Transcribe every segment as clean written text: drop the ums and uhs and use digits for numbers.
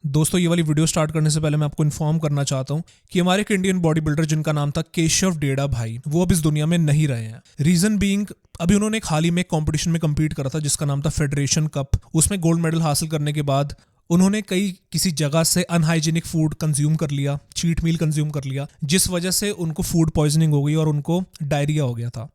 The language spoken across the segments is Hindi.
दोस्तों ये वाली वीडियो स्टार्ट करने से पहले मैं आपको इन्फॉर्म करना चाहता हूँ कि हमारे एक इंडियन बॉडी बिल्डर जिनका नाम था केशव डेड़ा भाई, वो अब इस दुनिया में नहीं रहे हैं। रीजन बीइंग, अभी उन्होंने एक हाल ही में कंपटीशन में कम्पीट करा था जिसका नाम था फेडरेशन कप। उसमें गोल्ड मेडल हासिल करने के बाद उन्होंने किसी जगह से अनहाइजीनिक फूड कंज्यूम कर लिया, चीट मील कंज्यूम कर लिया, जिस वजह से उनको फूड पॉइजनिंग हो गई और उनको डायरिया हो गया था।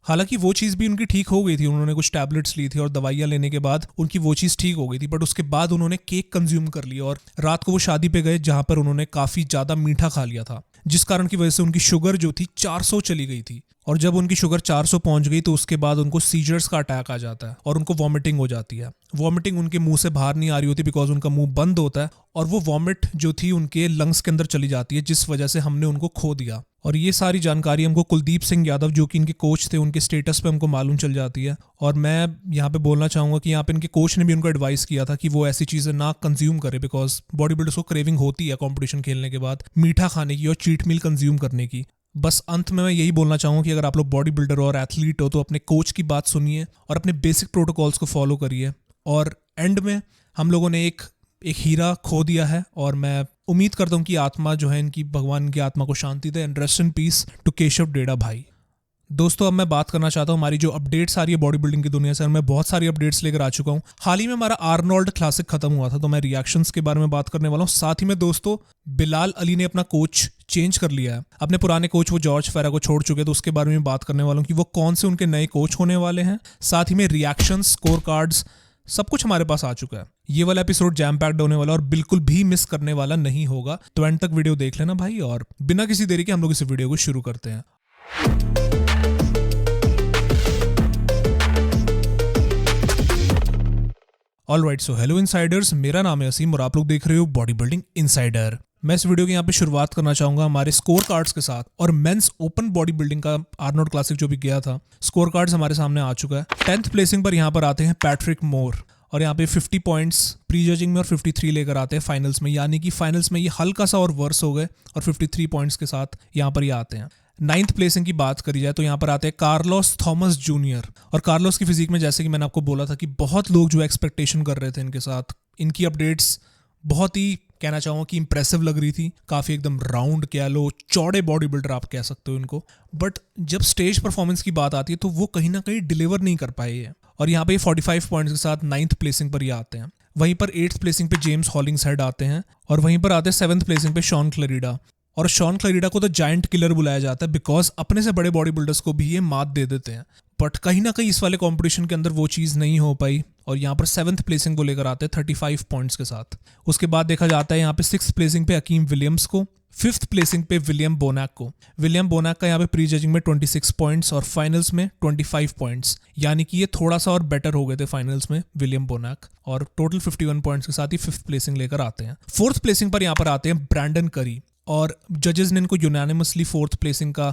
हालांकि वो चीज़ भी उनकी ठीक हो गई थी, उन्होंने कुछ टैबलेट्स ली थी और दवाइयाँ लेने के बाद उनकी वो चीज़ ठीक हो गई थी। बट उसके बाद उन्होंने केक कंज्यूम कर लिया और रात को वो शादी पे गए जहाँ पर उन्होंने काफ़ी ज़्यादा मीठा खा लिया था, जिस कारण की वजह से उनकी शुगर जो थी 400 चली गई थी। और जब उनकी शुगर 400 पहुंच गई तो उसके बाद उनको सीजर्स का अटैक आ जाता है और उनको वॉमिटिंग हो जाती है। वॉमिटिंग उनके मुंह से बाहर नहीं आ रही होती बिकॉज उनका मुंह बंद होता है, और वो वॉमिट जो थी उनके लंग्स के अंदर चली जाती है, जिस वजह से हमने उनको खो दिया। और ये सारी जानकारी हमको कुलदीप सिंह यादव जो कि इनके कोच थे, उनके स्टेटस पे हमको मालूम चल जाती है। और मैं यहाँ पे बोलना चाहूँगा कि यहाँ पे इनके कोच ने भी उनको एडवाइस किया था कि वो ऐसी चीज़ें ना कंज्यूम करे, बिकॉज बॉडी बिल्डर्स को क्रेविंग होती है कॉम्पिटिशन खेलने के बाद मीठा खाने की और चीट मील कंज्यूम करने की। बस अंत में मैं यही बोलना चाहूँगा कि अगर आप लोग बॉडी बिल्डर और एथलीट हो तो अपने कोच की बात सुनिए और अपने बेसिक प्रोटोकॉल्स को फॉलो करिए। और एंड में हम लोगों ने एक हीरा खो दिया है, और मैं उम्मीद करता हूँ कि आत्मा जो है इनकी, भगवान की आत्मा को शांति दे, and rest in peace to Keshav Dedha भाई। दोस्तों अब मैं बात करना चाहता हूँ हमारी जो अपडेट्स आ रही है बॉडी बिल्डिंग की दुनिया से। मैं बहुत सारी अपडेट्स लेकर आ चुका हूँ। हाल ही में हमारा आर्नोल्ड क्लासिक खत्म हुआ था, तो मैं रिएक्शंस के बारे में बात करने वाला हूँ। साथ ही में दोस्तों बिलाल अली ने अपना कोच चेंज कर लिया है। अपने पुराने कोच वो जॉर्ज फेरा को छोड़ चुके, तो उसके बारे में बात करने वाला हूँ कि वो कौन से उनके नए कोच होने वाले हैं। साथ ही में रिएक्शंस, स्कोर कार्ड्स, सब कुछ हमारे पास आ चुका है। ये वाला एपिसोड जैम पैक्ड होने वाला और बिल्कुल भी मिस करने वाला नहीं होगा, तो एंड तक वीडियो देख लेना भाई। और बिना किसी देरी के हम लोग इस वीडियो को शुरू करते हैं। ऑलराइट, सो हेलो इनसाइडर्स, मेरा नाम है असीम और आप लोग देख रहे हो बॉडी बिल्डिंग इनसाइडर। मैं इस वीडियो की यहाँ पे शुरुआत करना चाहूंगा हमारे स्कोर कार्ड्स के साथ। और मेंस ओपन बॉडी बिल्डिंग का आर्नोल्ड क्लासिक जो भी गया था, स्कोर कार्ड्स हमारे सामने आ चुका है। 10th प्लेसिंग पर यहाँ पर आते हैं पैट्रिक मोर, और यहाँ पे 50 पॉइंट्स प्री जजिंग में और 53 लेकर आते हैं फाइनल्स में। यानी कि फाइनल्स में ये हल्का सा और वर्स हो गए और 53 पॉइंट्स के साथ यहाँ पर ये आते हैं। 9th प्लेसिंग की बात करी जाए तो यहाँ पर आते हैं कार्लोस थॉमस जूनियर। और कार्लोस की फिजिक में जैसे कि मैंने आपको बोला था कि बहुत लोग जो एक्सपेक्टेशन कर रहे थे इनके साथ, इनकी अपडेट्स बहुत ही, कहना चाहूँगा कि इंप्रेसिव लग रही थी। काफ़ी एकदम राउंड कह लो, चौड़े बॉडी बिल्डर आप कह सकते हो इनको। बट जब स्टेज परफॉर्मेंस की बात आती है तो वो कहीं ना कहीं डिलीवर नहीं कर पाए हैं, और यहाँ पे 45 पॉइंट्स के साथ 9th प्लेसिंग पर ये आते हैं। वहीं पर 8th प्लेसिंग पे जेम्स हॉलिंग्सहेड आते हैं, और वहीं पर आते हैं 7th प्लेसिंग पे शॉन क्लैरिडा। और शॉन क्लैरिडा को तो जायंट किलर बुलाया जाता है बिकॉज अपने से बड़े बॉडी बिल्डर्स को भी ये मात दे देते हैं। बट कहीं ना कहीं इस वाले कंपटीशन के अंदर वो चीज़ नहीं हो पाई, और यहाँ पर 7th प्लेसिंग को लेकर आते हैं 35 पॉइंट्स के साथ। उसके बाद देखा जाता है यहाँ पे 6th प्लेसिंग पे हकीम विलियम्स को, 5th प्लेसिंग पे विलियम बोनैक को। विलियम बोनैक का यहाँ पे प्री जजिंग में 26 पॉइंट्स और फाइनल्स में 25 पॉइंट्स, यानी कि ये थोड़ा सा और बेटर हो गए थे फाइनल्स में विलियम बोनैक, और टोटल 51 पॉइंट्स के साथ ही 5th प्लेसिंग लेकर आते हैं। 4th प्लेसिंग पर यहाँ पर आते हैं ब्रैंडन करी, और जजेस ने इनको यूनानिमसली 4th प्लेसिंग का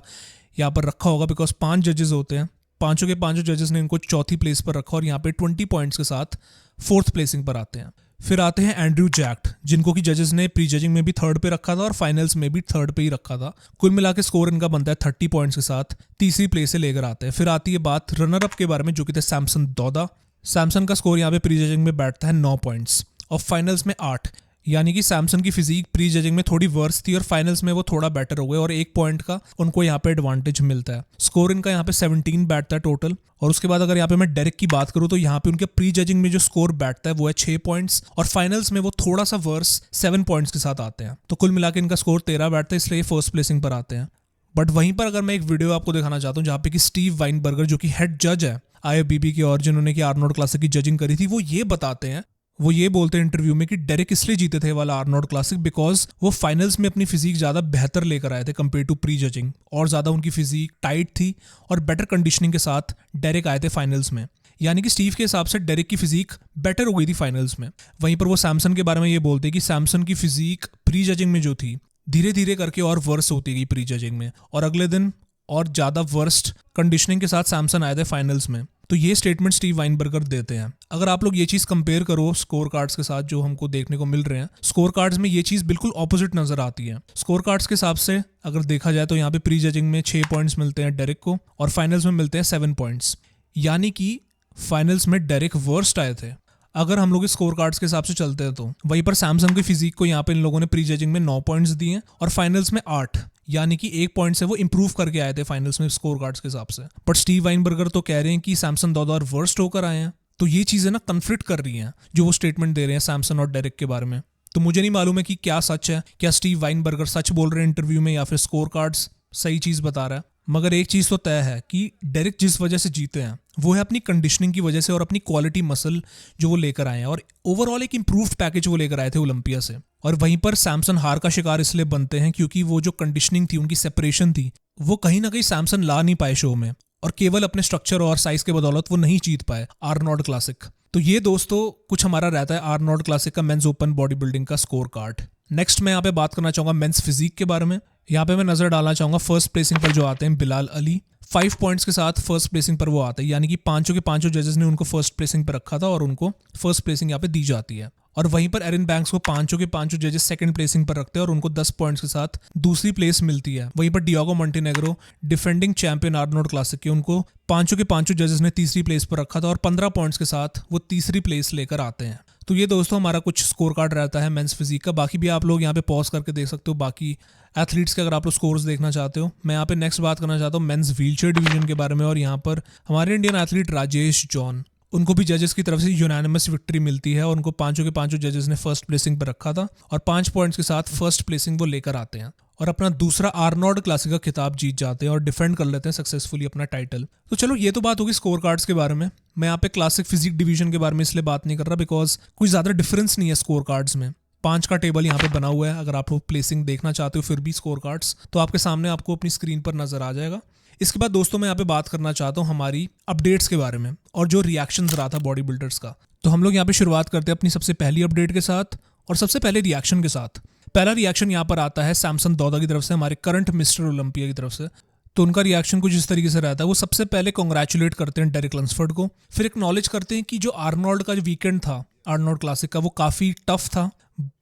यहाँ पर रखा होगा बिकॉज 5 जजेस होते हैं, पांचों के पांचों जजेस ने इनको 4थी प्लेस पर रखा और यहाँ पे 20 पॉइंट्स के साथ 4th प्लेसिंग पर आते हैं। फिर आते हैं एंड्रयू जैक्ट, जिनको कि जजेस ने प्री जजिंग में भी 3rd पे रखा था और फाइनल्स में भी 3rd पे ही रखा था। कुल मिला के स्कोर इनका बनता है 30 पॉइंट्स के साथ 3री प्लेस से लेकर आते हैं। फिर आती है बात रनर अप के बारे में, जो कि थे सैमसन दौदा। सैमसन का स्कोर यहाँ पे प्री जजिंग में बैठता है 9 पॉइंट्स और फाइनल्स में 8, यानी कि सैमसन की फिजिक प्री जजिंग में थोड़ी वर्स थी और फाइनल्स में वो थोड़ा बेटर हो गए, और 1 पॉइंट का उनको यहाँ पे एडवांटेज मिलता है। स्कोर इनका यहाँ पे 17 बैठता है टोटल। और उसके बाद अगर यहाँ पे मैं डेरेक की बात करूँ तो यहाँ पे उनके प्री जजिंग में जो स्कोर बैठता है वो है 6 पॉइंट्स, और फाइनल्स में वो थोड़ा सा वर्स 7 पॉइंट्स के साथ आते हैं। तो कुल मिला के इनका स्कोर 13 बैठता है, इसलिए 1st प्लेसिंग पर आते हैं। बट वहीं पर अगर मैं एक वीडियो आपको दिखाना चाहता हूँ जहाँ पे कि स्टीव वाइनबर्गर, जो कि हेड जज है IFBB के और जिन्होंने कि आर्नोल्ड क्लासिक की जजिंग करी थी, वो ये बोलते हैं इंटरव्यू में कि डेरेक इसलिए जीते थे वाला आर्नोल्ड क्लासिक बिकॉज वो फाइनल्स में अपनी फिजिक ज़्यादा बेहतर लेकर आए थे कंपेयर टू प्री जजिंग, और ज़्यादा उनकी फिजिक टाइट थी और बेटर कंडीशनिंग के साथ डेरेक आए थे फाइनल्स में। यानी कि स्टीव के हिसाब से डेरेक की फिजिक बेटर हो गई थी फाइनल्स में। वहीं पर वो सैमसन के बारे में ये बोलते हैं कि सैमसन की फिजिक प्री जजिंग में जो थी धीरे धीरे करके और वर्स होती गई प्री जजिंग में, और अगले दिन और ज़्यादा वर्स्ट कंडीशनिंग के साथ सैमसन आए थे फाइनल्स में। तो ये स्टेटमेंट स्टीव वाइनबर्गर देते हैं। अगर आप लोग ये चीज़ कंपेयर करो स्कोर कार्ड्स के साथ जो हमको देखने को मिल रहे हैं, स्कोर कार्ड्स में ये चीज़ बिल्कुल ऑपोजिट नजर आती है। स्कोर कार्ड्स के हिसाब से अगर देखा जाए तो यहाँ पे प्री जजिंग में 6 पॉइंट्स मिलते हैं डेरेक को, और फाइनल्स में मिलते हैं 7 पॉइंट्स, यानी कि फाइनल्स में डेरेक वर्स्ट आए थे। अगर हम लोग स्कोर कार्ड्स के हिसाब से चलते हैं तो वहीं पर सैमसन की फिजिक को यहाँ पे इन लोगों ने प्री जजिंग में 9 पॉइंट्स दिए हैं और फाइनल्स में 8, यानी कि 1 पॉइंट से वो इंप्रूव करके आए थे फाइनल्स में स्कोर कार्ड्स के हिसाब से। बट स्टीव वाइनबर्गर तो कह रहे हैं कि सैमसन दौर वर्स्ट होकर आए हैं। तो ये चीजें ना कन्फ्लिक्ट कर रही हैं जो वो स्टेटमेंट दे रहे हैं सैमसन और डेरिक के बारे में। तो मुझे नहीं मालूम है कि क्या सच है, क्या स्टीव वाइनबर्गर सच बोल रहे हैं इंटरव्यू में या फिर स्कोर कार्ड्स सही चीज बता रहा है। मगर एक चीज तो तय है कि डेरिक जिस वजह से जीते हैं वो है अपनी कंडीशनिंग की वजह से और अपनी क्वालिटी मसल जो वो लेकर आए हैं, और ओवरऑल एक इंप्रूव्ड पैकेज वो लेकर आए थे ओलंपिया से। और वहीं पर सैमसन हार का शिकार इसलिए बनते हैं क्योंकि वो जो कंडीशनिंग थी, उनकी सेपरेशन थी, वो कहीं ना कहीं सैमसन ला नहीं पाए शो में, और केवल अपने स्ट्रक्चर और साइज के बदौलत वो नहीं जीत पाए आर्नोल्ड क्लासिक। तो ये दोस्तों कुछ हमारा रहता है आर्नोल्ड क्लासिक का मेंस ओपन बॉडी बिल्डिंग का स्कोर कार्ड। नेक्स्ट मैं यहाँ पे बात करना चाहूंगा मेंस फिजिक के बारे में। यहाँ पे मैं नजर डालना चाहूंगा फर्स्ट प्लेसिंग पर जो आते हैं बिलाल अली। 5 पॉइंट्स के साथ फर्स्ट प्लेसिंग पर वो आते हैं, यानी कि पांचों के पांचों जजेस ने उनको फर्स्ट प्लेसिंग पर रखा था और उनको फर्स्ट प्लेसिंग यहाँ पे दी जाती है। और वहीं पर एरिन बैंक्स को पांचों के पांचों जजेस सेकंड प्लेसिंग पर रखते हैं और उनको 10 पॉइंट्स के साथ दूसरी प्लेस मिलती है। वहीं पर Diego Montenegro defending champion Arnold classic के, उनको पांचों के पांचों जजेस ने तीसरी प्लेस पर रखा था और 15 पॉइंट्स के साथ वो तीसरी प्लेस लेकर आते हैं। तो ये दोस्तों हमारा कुछ स्कोर कार्ड रहता है मेंस फिजिक का। बाकी भी आप लोग यहाँ पे पॉज करके देख सकते हो बाकी एथलीट्स के, अगर आप लोग स्कोर्स देखना चाहते हो। मैं यहाँ पे नेक्स्ट बात करना चाहता हूँ मेंस व्हीलचेयर डिवीजन के बारे में, और यहाँ पर हमारे इंडियन एथलीट राजेश जॉन, उनको भी जजेस की तरफ से यूनानिमस विक्ट्री मिलती है और उनको पांचों के पांचों जजेस ने फर्स्ट प्लेसिंग पर रखा था और 5 पॉइंट्स के साथ फर्स्ट प्लेसिंग वो लेकर आते हैं और अपना दूसरा आर्नोल्ड क्लासिक का खिताब जीत जाते हैं और डिफेंड कर लेते हैं सक्सेसफुली अपना टाइटल। तो चलो ये तो बात होगी स्कोर कार्ड्स के बारे में। मैं यहाँ पे क्लासिक फिजिक डिवीजन के बारे में इसलिए बात नहीं कर रहा बिकॉज कोई ज्यादा डिफरेंस नहीं है स्कोर कार्ड्स में। 5 का टेबल यहाँ पे बना हुआ है, अगर आप लोग प्लेसिंग देखना चाहते हो फिर भी स्कोर कार्ड्स तो आपके सामने आपको अपनी स्क्रीन पर नजर आ जाएगा। इसके बाद दोस्तों मैं यहाँ पे बात करना चाहता हूँ हमारी अपडेट्स के बारे में और जो रिएक्शंस रहा था बॉडी बिल्डर्स का। तो हम लोग यहाँ पे शुरुआत करते हैं अपनी सबसे पहली अपडेट के साथ और सबसे पहले रिएक्शन के साथ। पहला रिएक्शन यहाँ पर आता है सैमसन दौदा की तरफ से, हमारे करंट मिस्टर ओलंपिया की तरफ से। तो उनका रिएक्शन कुछ इस तरीके से रहता है, वो सबसे पहले कॉन्ग्रेचुलेट करते हैं डेरिक लंसफोर्ड को, फिर एक्नॉलेज करते हैं कि जो आर्नोल्ड का जो वीकेंड था आर्नोल्ड क्लासिक का वो काफ़ी टफ था,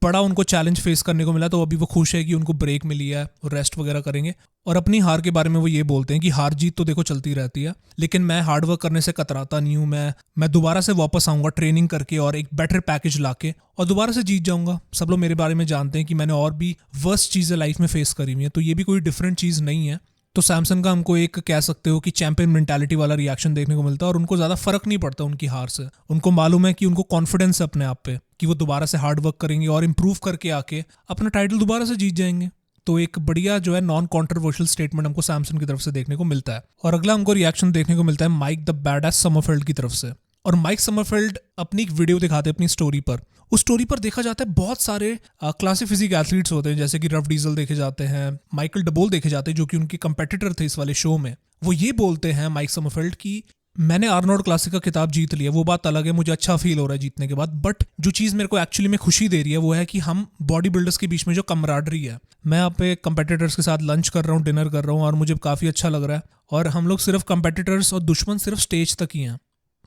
बड़ा उनको चैलेंज फेस करने को मिला। तो अभी वो खुश है कि उनको ब्रेक मिली है, रेस्ट वगैरह करेंगे। और अपनी हार के बारे में वो ये बोलते हैं कि हार जीत तो देखो चलती रहती है, लेकिन मैं हार्डवर्क करने से कतराता नहीं हूँ। मैं दोबारा से वापस आऊँगा ट्रेनिंग करके और एक बेटर पैकेज लाके और दोबारा से जीत जाऊँगा। सब लोग मेरे बारे में जानते हैं कि मैंने और भी वर्स्ट चीज़ें लाइफ में फेस करी हुई हैं, तो ये भी कोई डिफरेंट चीज़ नहीं है। तो सैमसन का हमको एक कह सकते हो कि चैंपियन मेंटालिटी वाला रिएक्शन देखने को मिलता है और उनको ज़्यादा फर्क नहीं पड़ता उनकी हार से। उनको मालूम है कि उनको कॉन्फिडेंस है अपने आप पे कि वो दोबारा से हार्ड वर्क करेंगे और इम्प्रूव करके आके अपना टाइटल दोबारा से जीत जाएंगे। तो एक बढ़िया जो है नॉन कॉन्ट्रोवर्शियल स्टेटमेंट हमको सैमसन की तरफ से देखने को मिलता है। और अगला हमको रिएक्शन देखने को मिलता है माइक द बैडएस समरफील्ड की तरफ से। और माइक समरफील्ड अपनी एक वीडियो दिखाते हैं अपनी स्टोरी पर। उस स्टोरी पर देखा जाता है बहुत सारे क्लासिक फिजिक एथलीट्स होते हैं, जैसे कि रफ डीजल देखे जाते हैं, माइकल डबोल देखे जाते हैं जो कि उनके कंपेटिटर थे इस वाले शो में। वो ये बोलते हैं माइक समरफील्ड की मैंने आर्नोल्ड क्लासिक का खिताब जीत लिया, वो बात अलग है, मुझे अच्छा फील हो रहा है जीतने के बाद, बट जो चीज़ मेरे को एक्चुअली में खुशी दे रही है वो है कि हम बॉडी बिल्डर्स के बीच में जो कमराडरी है, मैं यहाँ पे कंपेटिटर्स के साथ लंच कर रहा हूँ, डिनर कर रहा हूँ और मुझे काफ़ी अच्छा लग रहा है। और हम लोग सिर्फ कंपेटिटर्स और दुश्मन सिर्फ स्टेज तक ही हैं,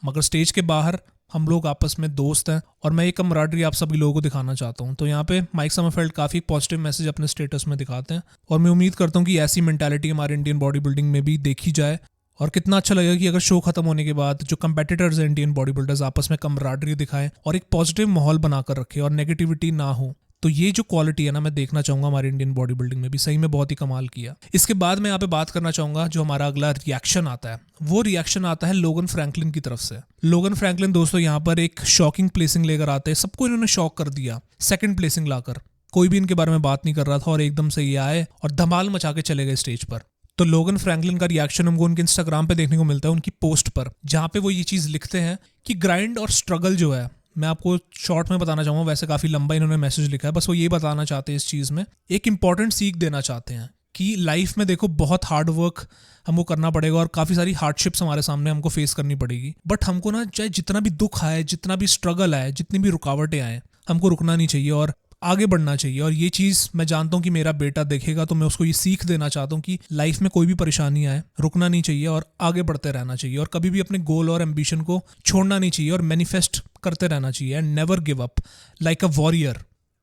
मगर स्टेज के बाहर हम लोग आपस में दोस्त हैं और मैं ये कमराडरी आप सभी लोगों को दिखाना चाहता हूँ। तो यहाँ पे माइक समरफील्ड काफ़ी पॉजिटिव मैसेज अपने स्टेटस में दिखाते हैं और मैं उम्मीद करता हूँ कि ऐसी मेंटालिटी हमारे इंडियन बॉडी बिल्डिंग में भी देखी जाए। और कितना अच्छा लगेगा कि अगर शो खत्म होने के बाद जो कंपेटिटर्स हैं इंडियन बॉडी बिल्डर्स आपस में कमराडरी दिखाएं और एक पॉजिटिव माहौल बनाकर रखें और नेगेटिविटी ना हो। तो ये जो क्वालिटी है ना, मैं देखना चाहूंगा हमारे इंडियन बॉडी बिल्डिंग में भी सही में बहुत ही कमाल किया। इसके बाद मैं यहाँ पे बात करना चाहूंगा जो हमारा अगला रिएक्शन आता है, वो रिएक्शन आता है लोगन फ्रैंकलिन की तरफ से। लोगन फ्रैंकलिन दोस्तों यहाँ पर एक शॉकिंग प्लेसिंग लेकर आते हैं, सबको इन्होंने शॉक कर दिया सेकंड प्लेसिंग लाकर। कोई भी इनके बारे में बात नहीं कर रहा था और एकदम से ये आए और धमाल मचा के चले गए स्टेज पर। तो लोगन फ्रैंकलिन का रिएक्शन हमको उनके इंस्टाग्राम पे देखने को मिलता है, उनकी पोस्ट पर, जहाँ पे वो ये चीज़ लिखते हैं कि ग्राइंड और स्ट्रगल जो है, मैं आपको शॉर्ट में बताना चाहूँगा, वैसे काफ़ी लंबा इन्होंने मैसेज लिखा है, बस वो ये बताना चाहते हैं इस चीज़ में एक इंपॉर्टेंट सीख देना चाहते हैं कि लाइफ में देखो बहुत हार्ड वर्क हमको करना पड़ेगा और काफ़ी सारी हार्डशिप्स हमारे सामने हमको फेस करनी पड़ेगी, बट हमको ना चाहे जितना भी दुख आए, जितना भी स्ट्रगल आए, जितनी भी रुकावटें आए, हमको रुकना नहीं चाहिए और आगे बढ़ना चाहिए। और ये चीज़ मैं जानता हूँ कि मेरा बेटा देखेगा तो मैं उसको ये सीख देना चाहता हूँ कि लाइफ में कोई भी परेशानी आए, रुकना नहीं चाहिए और आगे बढ़ते रहना चाहिए और कभी भी अपने गोल और एम्बिशन को छोड़ना नहीं चाहिए और मैनिफेस्ट करते रहना चाहिए and never give up like a warrior.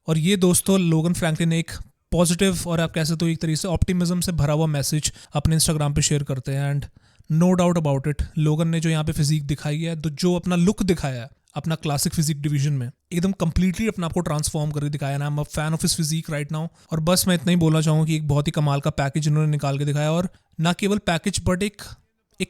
और ये दोस्तों लोगन फ्रैंकलिन ने एक पॉजिटिव और आप कह सकते हो एक तरीके से ऑप्टिमिज्म से भरा हुआ मैसेज अपने इंस्टाग्राम पे शेयर करते हैं। And no doubt about it, Logan ने जो यहाँ पे फिजिक दिखाई है, तो जो अपना लुक दिखाया है, अपना क्लासिक फिजिक डिवीजन में एकदम कंप्लीटली अपने आप को ट्रांसफॉर्म करके दिखाया ना। I am a fan of his physique right now. और बस मैं इतना ही बोलना चाहूँगा कि एक बहुत ही कमाल का पैकेज इन्होंने निकाल के दिखाया, और ना केवल पैकेज बट एक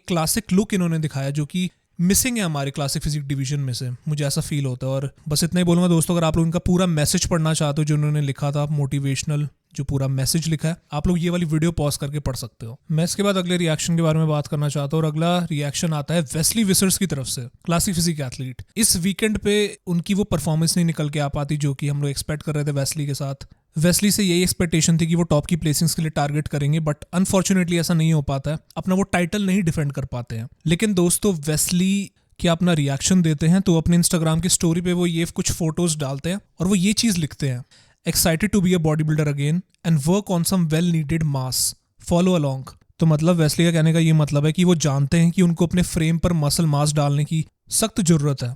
क्लासिक लुक इन्होंने दिखाया जो कि मिसिंग है हमारे क्लासिक फिजिक डिवीजन में से, मुझे ऐसा फील होता है। और बस इतना ही बोलूँगा दोस्तों, अगर आप लोग इनका पूरा मैसेज पढ़ना चाहते हो जो उन्होंने लिखा था, मोटिवेशनल जो पूरा मैसेज लिखा है, आप लोग ये वाली वीडियो पॉज करके पढ़ सकते हो। मैं इसके बाद अगले रिएक्शन के बारे में बात करना चाहता हूँ, और अगला रिएक्शन आता है वेस्ली विसर्स की तरफ से, क्लासिक फिजिक एथलीट। इस वीकेंड पे उनकी वो परफॉर्मेंस नहीं निकल के आ पाती जो कि हम लोग एक्सपेक्ट कर रहे थे वेस्ली के साथ। वेस्ली से यही एक्सपेक्टेशन थी कि वो टॉप की प्लेसिंग्स के लिए टारगेट करेंगे, बट अनफॉर्चुनेटली ऐसा नहीं हो पाता है, अपना वो टाइटल नहीं डिफेंड कर पाते हैं। लेकिन दोस्तों वेस्ली क्या अपना रिएक्शन देते हैं तो अपने इंस्टाग्राम की स्टोरी पे वो ये कुछ फोटोज डालते हैं और वो ये चीज़ लिखते हैं, excited to be a body builder again and work on some well needed mass, follow along. तो मतलब वेस्ली का कहने का ये मतलब है कि वो जानते हैं कि उनको अपने फ्रेम पर मसल मास डालने की सख्त जरूरत है।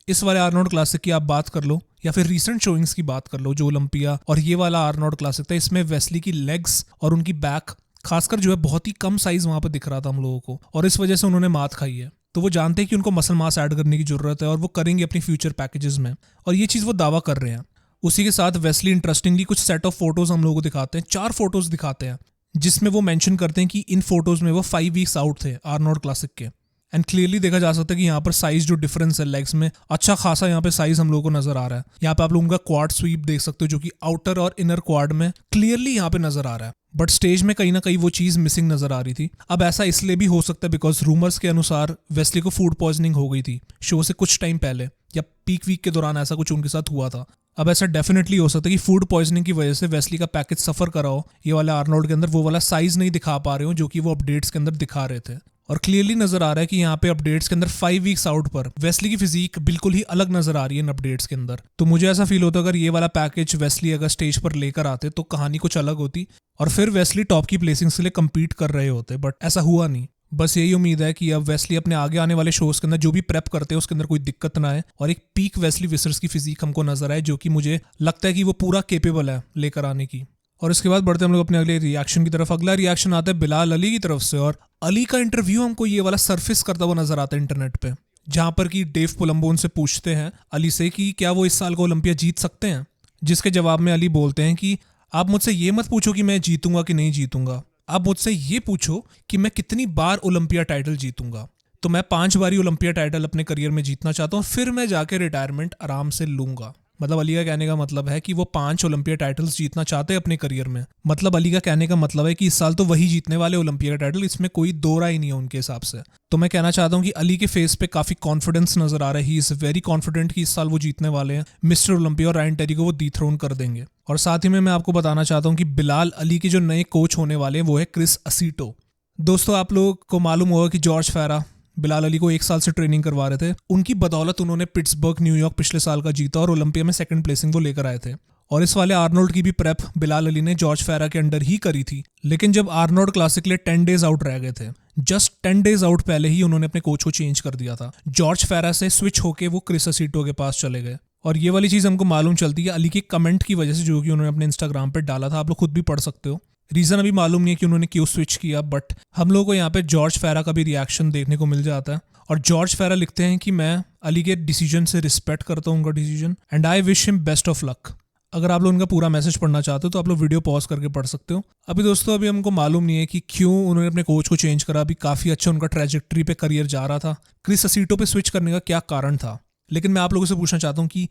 इस वाले आर्नोल्ड क्लासिक की आप बात कर लो या फिर रीसेंट शोइंग्स की बात कर लो, जो ओलंपिया और ये वाला आर्नोल्ड क्लासिक था, इसमें वेस्ली की लेग्स और उनकी बैक खासकर जो है बहुत ही कम साइज वहां पर दिख रहा था हम लोगों को, और इस वजह से उन्होंने मात खाई है। तो वो जानते हैं कि उनको मसल मास ऐड करने की जरूरत है और वो करेंगे अपनी फ्यूचर पैकेजेस में, और ये चीज़ वो दावा कर रहे हैं। उसी के साथ वेस्ली इंटरेस्टिंगली कुछ सेट ऑफ फोटोज हम लोगों को दिखाते हैं, 4 फोटोज दिखाते हैं, जिसमें वो मेंशन करते हैं कि इन फोटोज में वो 5 वीक्स आउट थे आर्नोल्ड क्लासिक के। एंड क्लियरली देखा जा सकता है कि यहाँ पर साइज जो डिफरेंस है लेग्स में, अच्छा खासा यहाँ पे साइज हम लोगों को नजर आ रहा है। यहाँ पे आप लोगों का क्वाड स्वीप देख सकते हो जो कि आउटर और इनर क्वाड में क्लियरली यहाँ पे नजर आ रहा है, बट स्टेज में कहीं ना कहीं वो चीज मिसिंग नजर आ रही थी। अब ऐसा इसलिए भी हो सकता है बिकॉज रूमर्स के अनुसार वेस्ली को फूड पॉइजनिंग हो गई थी शो से कुछ टाइम पहले, या पीक वीक के दौरान ऐसा कुछ उनके साथ हुआ था। अब ऐसा डेफिनेटली हो सकता है कि फूड पॉइजनिंग की वजह से वेस्ली का पैकेज सफर करा हो, ये वाला आर्नोल्ड के अंदर वो वाला साइज नहीं दिखा पा रहे हो जो कि वो अपडेट्स के अंदर दिखा रहे थे। और क्लियरली नजर आ रहा है कि यहाँ पे अपडेट्स के अंदर 5 वीक्स आउट पर वेस्ली की फिजिक बिल्कुल ही अलग नजर आ रही है इन अपडेट्स के अंदर। तो मुझे ऐसा फील होता है अगर ये वाला पैकेज वेस्ली अगर स्टेज पर लेकर आते तो कहानी कुछ अलग होती और फिर वेस्ली टॉप की प्लेसिंग्स के लिए कम्पीट कर रहे होते, बट ऐसा हुआ नहीं। बस यही उम्मीद है कि अब वेस्ली अपने आगे आने वाले शोज के अंदर जो भी प्रेप करते हैं उसके अंदर कोई दिक्कत ना आए और एक पीक वेस्ली विसर्स की फिजिक हमको नजर आए, जो कि मुझे लगता है कि वो पूरा केपेबल है लेकर आने की। और इसके बाद बढ़ते हम लोग अपने अगले रिएक्शन की तरफ। अगला रिएक्शन आता है बिलाल अली की तरफ से, और अली का इंटरव्यू हमको ये वाला सरफेस करता हुआ नजर आता है इंटरनेट पे, जहां पर कि डेव पोलम्बो उनसे पूछते हैं अली से कि क्या वो इस साल का ओलंपिया जीत सकते हैं, जिसके जवाब में अली बोलते हैं कि आप मुझसे ये मत पूछो कि मैं जीतूंगा कि नहीं जीतूंगा, आप मुझसे ये पूछो कि मैं कितनी बार ओलंपिया टाइटल जीतूंगा। तो मैं 5 बारी ओलंपिया टाइटल अपने करियर में जीतना चाहता हूँ, फिर मैं जाके रिटायरमेंट आराम से लूंगा। मतलब अली का कहने का मतलब है कि वो 5 ओलंपिया टाइटल्स जीतना चाहते हैं अपने करियर में। मतलब अली का कहने का मतलब है कि इस साल तो वही जीतने वाले ओलंपिया टाइटल, इसमें कोई दो राय नहीं है उनके हिसाब से। तो मैं कहना चाहता हूँ कि अली के फेस पे काफी कॉन्फिडेंस नजर आ रहा है, ही इज वेरी कॉन्फिडेंट कि इस साल वो जीतने वाले हैं मिस्टर ओलंपिया, और रायन टेरी को वो डिथ्रोन कर देंगे। और साथ ही में मैं आपको बताना चाहता हूँ कि बिलाल अली के जो नए कोच होने वाले हैं वो है क्रिस असीटो। दोस्तों आप लोग को मालूम होगा कि जॉर्ज फेरा बिलाल अली को 1 साल से ट्रेनिंग करवा रहे थे, उनकी बदौलत उन्होंने पिट्सबर्ग न्यूयॉर्क पिछले साल का जीता और ओलंपिया में 2nd प्लेसिंग वो लेकर आए थे। और इस वाले आर्नोल्ड की भी प्रेप बिलाल अली ने जॉर्ज फेरा के अंडर ही करी थी, लेकिन जब आर्नोल्ड क्लासिक लिए 10 डेज आउट रह गए थे, जस्ट 10 डेज आउट पहले ही उन्होंने अपने कोच को चेंज कर दिया था। जॉर्ज फेरा से स्विच होके वो क्रिस असीटो के पास चले गए। और ये वाली चीज हमको मालूम चलती है अली के कमेंट की वजह से, जो कि उन्होंने अपने इंस्टाग्राम पे डाला था, आप लोग खुद भी पढ़ सकते हो। रीजन अभी मालूम नहीं है कि उन्होंने क्यों स्विच किया, बट हम लोगों को यहाँ पे जॉर्ज फेरा का भी रिएक्शन देखने को मिल जाता है। और जॉर्ज फेरा लिखते हैं कि मैं अली के डिसीजन से रिस्पेक्ट करता हूँ उनका decision and I wish him best of luck. अगर आप लोग उनका पूरा मैसेज पढ़ना चाहते हो तो आप लोग वीडियो पॉज करके पढ़ सकते हो। अभी दोस्तों अभी हमको मालूम नहीं है कि क्यों उन्होंने अपने कोच को चेंज करा, अभी काफी अच्छा उनका ट्रैजेक्टरी पे करियर जा रहा था, क्रिस असीटो पे स्विच करने का क्या कारण था। लेकिन मैं आप लोगों से पूछना चाहता हूँ कि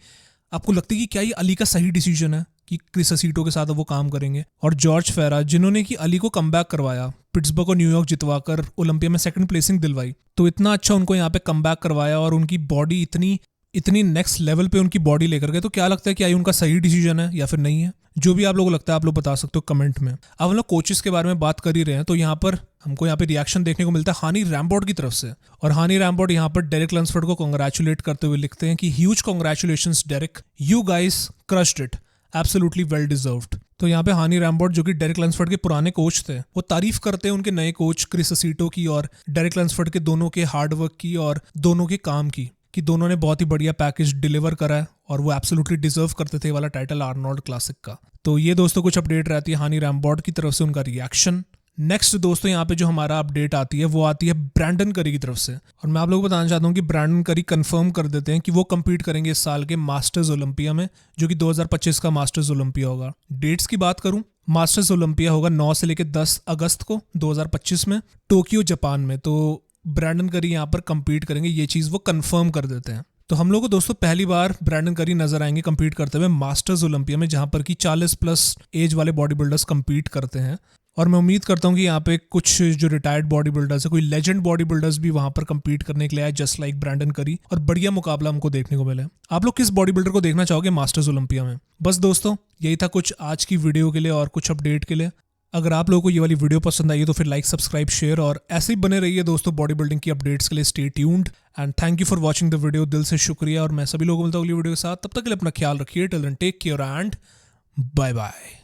आपको लगता है कि क्या ये अली का सही डिसीजन है कि क्रिस असीटो के साथ वो काम करेंगे। और जॉर्ज फेरा जिन्होंने कि अली को कमबैक करवाया, पिट्सबर्ग और न्यूयॉर्क जितवाकर ओलंपिया में 2nd प्लेसिंग दिलवाई, तो इतना अच्छा उनको यहाँ पे कमबैक करवाया और उनकी बॉडी इतनी नेक्स्ट लेवल पे उनकी बॉडी लेकर गए, तो क्या लगता है कि उनका सही डिसीजन है या फिर नहीं है। जो भी आप लोगों को लगता है आप लोग बता सकते हो कमेंट में। अब हम लोग कोचेस के बारे में बात कर ही रहे हैं, तो यहाँ पर हमको यहाँ पे रिएक्शन देखने को मिलता है हानी रैम्बोर्ट की तरफ से। और हानी रैम्बोर्ट यहाँ पर डेरिक लंसफोर्ड को कांग्रेचुलेट करते हुए लिखते हैं कि huge congratulations Derrick, you guys crushed it, absolutely well deserved. तो यहाँ पे हानी रैम्बोर्ट जो कि डेरिक लंसफोर्ड के पुराने कोच थे, वो तारीफ करते हैं उनके नए कोच क्रिस असीटो की और डेरिक लंसफोर्ड के दोनों के हार्डवर्क की और दोनों के काम की, कि दोनों ने बहुत ही बढ़िया पैकेज डिलीवर करा है और वो एब्सोल्युटली डिजर्व करते थे वाला टाइटल आर्नोल्ड क्लासिक का। तो ये दोस्तों कुछ अपडेट रहती है हानी रैम्बोर्ट की तरफ से, उनका रिएक्शन नेक्स्ट दोस्तों यहाँ पे जो हमारा अपडेट आती है वो आती है ब्रैंडन करी की तरफ से, और मैं आप लोगों को बताना चाहता हूँ कि ब्रैंडन करी कंफर्म कर देते हैं कि वो compete करेंगे इस साल के मास्टर्स ओलंपिया में, जो कि 2025 का मास्टर्स ओलंपिया होगा। डेट्स की बात करूँ, मास्टर्स ओलंपिया होगा 9 से लेकर 10 अगस्त को 2025 में टोक्यो जापान में। तो ब्रैंडन करी यहाँ पर compete करेंगे, ये चीज़ वो कंफर्म कर देते हैं। तो हम लोग को दोस्तों पहली बार ब्रैंडन करी नजर आएंगे compete करते हुए मास्टर्स ओलंपिया में, जहाँ पर कि 40 प्लस एज वाले बॉडी बिल्डर्स compete करते हैं। और मैं उम्मीद करता हूँ कि यहाँ पे कुछ जो रिटायर्ड बॉडी बिल्डर्स है, कोई लेजेंड बॉडी बिल्डर्स भी वहाँ पर compete करने के लिए आए, जस्ट लाइक ब्रैंडन करी, और बढ़िया मुकाबला हमको देखने को मिले। आप लोग किस बॉडी बिल्डर को देखना चाहोगे मास्टर्स ओलंपिया में? बस दोस्तों यही था कुछ आज की वीडियो के लिए और कुछ अपडेट के लिए। अगर आप लोगों को ये वाली वीडियो पसंद आई है तो फिर लाइक, सब्सक्राइब, शेयर और ऐसे ही बने रहिए दोस्तों बॉडी बिल्डिंग की अपडेट्स के लिए। Stay tuned and thank you for watching the video. दिल से शुक्रिया, और मैं सभी लोगों को मिलता हूँ अगली वीडियो के साथ। तब तक के लिए अपना ख्याल रखिए। Till then take care and bye bye.